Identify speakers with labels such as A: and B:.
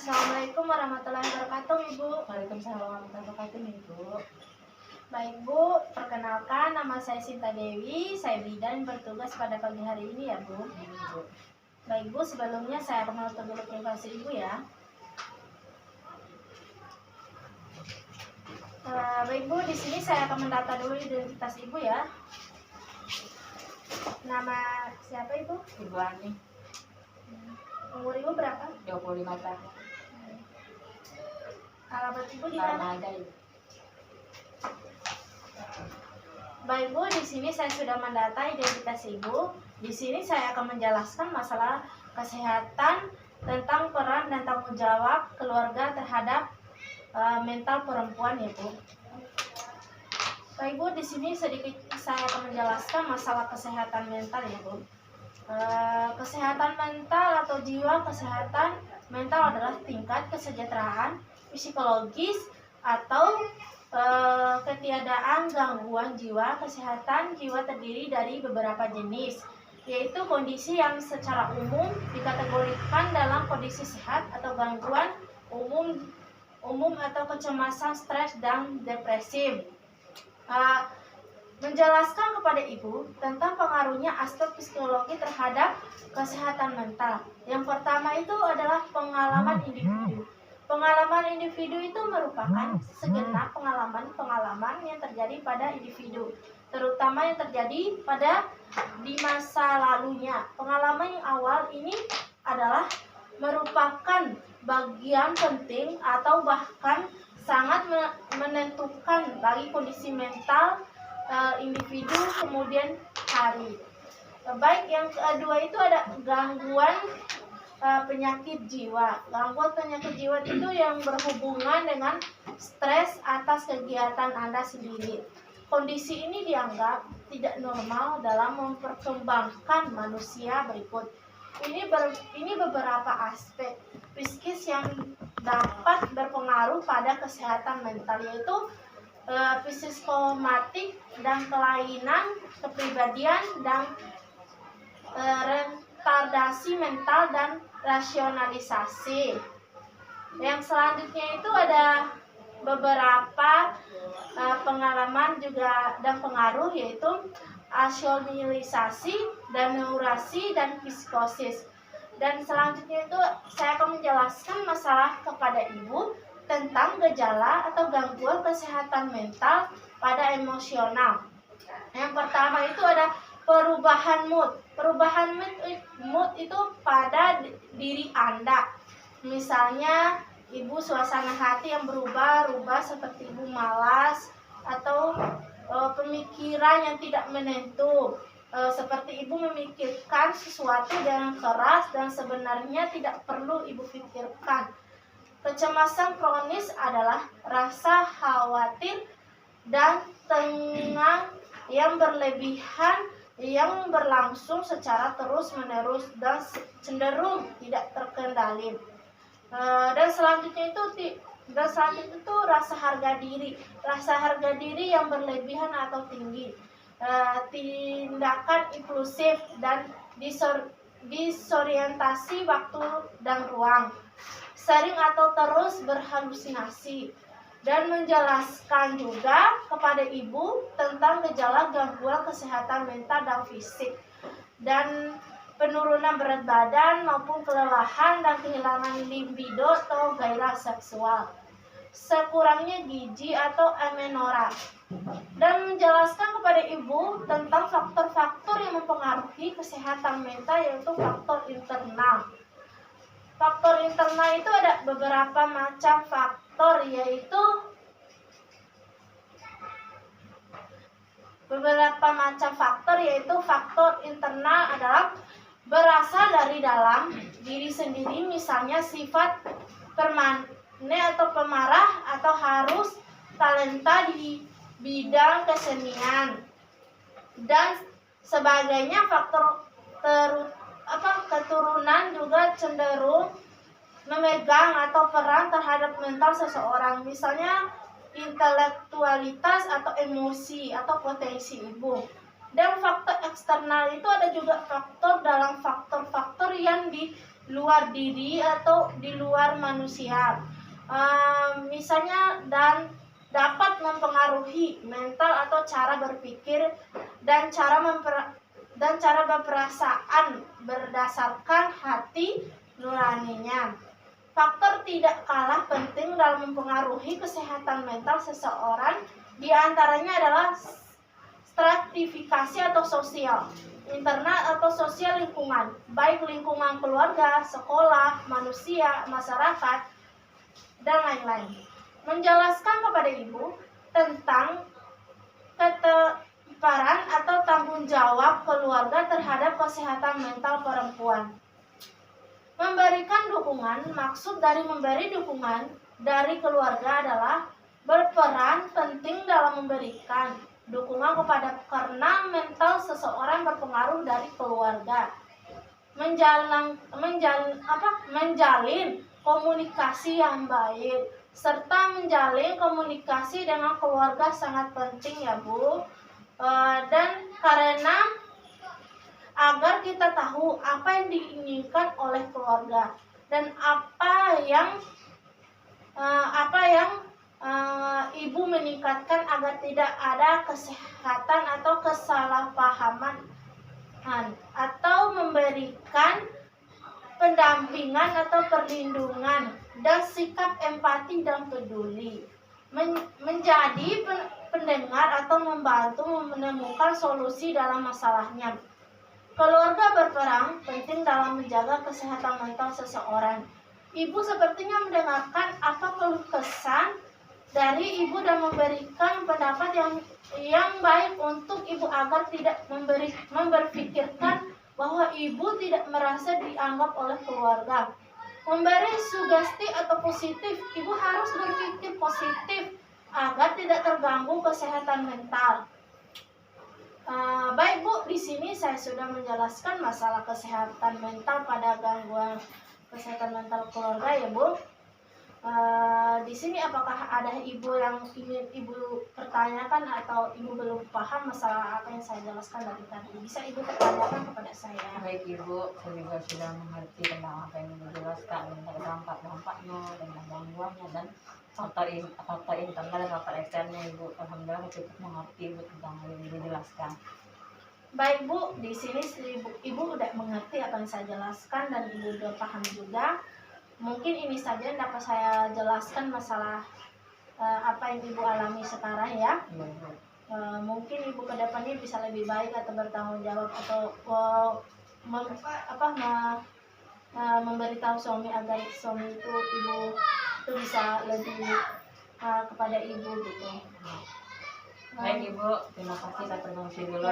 A: Assalamualaikum warahmatullahi wabarakatuh, Ibu.
B: Waalaikumsalam warahmatullahi wabarakatuh, Ibu.
A: Baik, Bu. Perkenalkan, nama saya Sinta Dewi. Saya bidan bertugas pada pagi hari ini ya, Bu.
B: Ibu.
A: Baik, Bu. Sebelumnya saya akan menutup dulu privasi Ibu ya. Baik, Bu. Di sini saya akan mendata dulu identitas Ibu ya. Nama siapa, Ibu?
B: Ibu Ani,
A: Umur Ibu berapa?
B: 25 tahun.
A: Alamat Ibu di mana?
B: Ada, Ibu.
A: Baik, Bu, di sini saya sudah mendata identitas Ibu. Di sini saya akan menjelaskan masalah kesehatan tentang peran dan tanggung jawab keluarga terhadap mental perempuan ya, Bu. Baik, Bu, di sini sedikit saya akan menjelaskan masalah kesehatan mental ya, Bu. Kesehatan mental atau jiwa, kesehatan mental adalah tingkat kesejahteraan psikologis atau ketiadaan gangguan jiwa. Kesehatan jiwa terdiri dari beberapa jenis, yaitu kondisi yang secara umum dikategorikan dalam kondisi sehat atau gangguan umum atau kecemasan, stres, dan depresif. Menjelaskan kepada Ibu tentang pengaruhnya aspek psikologi terhadap kesehatan mental. Yang pertama itu adalah pengalaman individu. Pengalaman individu itu merupakan segenap pengalaman yang terjadi pada individu, terutama yang terjadi di masa lalunya. Pengalaman yang awal ini adalah merupakan bagian penting atau bahkan sangat menentukan bagi kondisi mental individu kemudian hari. Baik, yang kedua itu ada gangguan penyakit jiwa. Gangguan penyakit jiwa itu yang berhubungan dengan stres atas kegiatan Anda sendiri. Kondisi ini dianggap tidak normal dalam memperkembangkan manusia berikut. Ini beberapa aspek psikis yang dapat berpengaruh pada kesehatan mental, yaitu psikosomatik dan kelainan kepribadian dan retardasi mental dan rasionalisasi. Yang selanjutnya itu ada beberapa pengalaman juga dan pengaruh, yaitu asozialisasi dan neurasi dan psikosis. Dan selanjutnya itu saya akan menjelaskan masalah kepada Ibu tentang gejala atau gangguan kesehatan mental pada emosional. Yang pertama itu ada perubahan mood. Perubahan mood itu pada diri Anda. Misalnya Ibu suasana hati yang berubah seperti Ibu malas atau pemikiran yang tidak menentu. Seperti Ibu memikirkan sesuatu dengan keras dan sebenarnya tidak perlu Ibu pikirkan. Kecemasan kronis adalah rasa khawatir dan tenang yang berlebihan yang berlangsung secara terus-menerus dan cenderung tidak terkendali. Dan selanjutnya itu rasa harga diri. Rasa harga diri yang berlebihan atau tinggi. Tindakan impulsif dan disorientasi waktu dan ruang. Sering atau terus berhalusinasi. Dan menjelaskan juga kepada Ibu tentang gejala gangguan kesehatan mental dan fisik, dan penurunan berat badan maupun kelelahan dan kehilangan libido atau gairah seksual, sekurangnya gizi atau amenorrhea. Dan menjelaskan kepada Ibu tentang faktor-faktor yang mempengaruhi kesehatan mental, yaitu faktor internal. Faktor internal itu ada beberapa macam faktor, yaitu faktor internal adalah berasal dari dalam diri sendiri, misalnya sifat permanen atau pemarah atau harus talenta di bidang kesenian dan sebagainya. Faktor keturunan juga cenderung memegang atau peran terhadap mental seseorang, misalnya intelektualitas atau emosi atau potensi Ibu. Dan faktor eksternal itu ada juga faktor dalam faktor-faktor yang luar diri atau di luar manusia. Misalnya dan dapat mempengaruhi mental atau cara berpikir dan cara berperasaan berdasarkan hati nuraninya. Faktor tidak kalah penting dalam mempengaruhi kesehatan mental seseorang diantaranya adalah stratifikasi atau sosial, internal atau sosial lingkungan, baik lingkungan keluarga, sekolah, manusia, masyarakat, dan lain-lain. Menjelaskan kepada ibu tentang keteparan atau tanggung jawab keluarga terhadap kesehatan mental perempuan. Memberikan dukungan, maksud dari memberi dukungan dari keluarga adalah berperan penting dalam memberikan dukungan karena mental seseorang berpengaruh dari keluarga. Menjalin komunikasi yang baik serta menjalin komunikasi dengan keluarga sangat penting ya Bu. Dan karena agar kita tahu apa yang diinginkan oleh keluarga dan apa yang ibu meningkatkan agar tidak ada kesehatan atau kesalahpahaman atau memberikan pendampingan atau perlindungan dan sikap empati dan peduli, menjadi pendengar atau membantu menemukan solusi dalam masalahnya. Keluarga berperan penting dalam menjaga kesehatan mental seseorang. Ibu sepertinya mendengarkan apa keluh kesah dari ibu dan memberikan pendapat yang baik untuk ibu agar tidak memberpikirkan bahwa ibu tidak merasa dianggap oleh keluarga. Memberi sugesti atau positif, ibu harus berpikir positif agar tidak terganggu kesehatan mental. Baik Bu, di sini saya sudah menjelaskan masalah kesehatan mental pada gangguan kesehatan mental keluarga ya Bu. Di sini apakah ada ibu yang ingin ibu pertanyakan atau ibu belum paham masalah apa yang saya jelaskan dari tadi? Bisa ibu pertanyakan kepada saya.
B: Baik Ibu, saya juga sudah mengerti tentang apa yang Ibu jelaskan, tentang dampak-dampaknya, tentang gangguannya, dan faktor internal dan faktor eksternnya Ibu. Alhamdulillah cukup mengerti Ibu tentang yang Ibu jelaskan.
A: Baik Bu, di sini ibu udah mengerti apa yang saya jelaskan dan ibu udah paham juga. Mungkin ini saja yang dapat saya jelaskan masalah apa yang ibu alami sekarang ya. Mungkin ibu kedepannya bisa lebih baik atau bertanggung jawab atau memberitahu suami agar suami itu ibu itu bisa lebih kepada ibu gitu.
B: Baik Ibu, terima kasih, saya permisi dulu.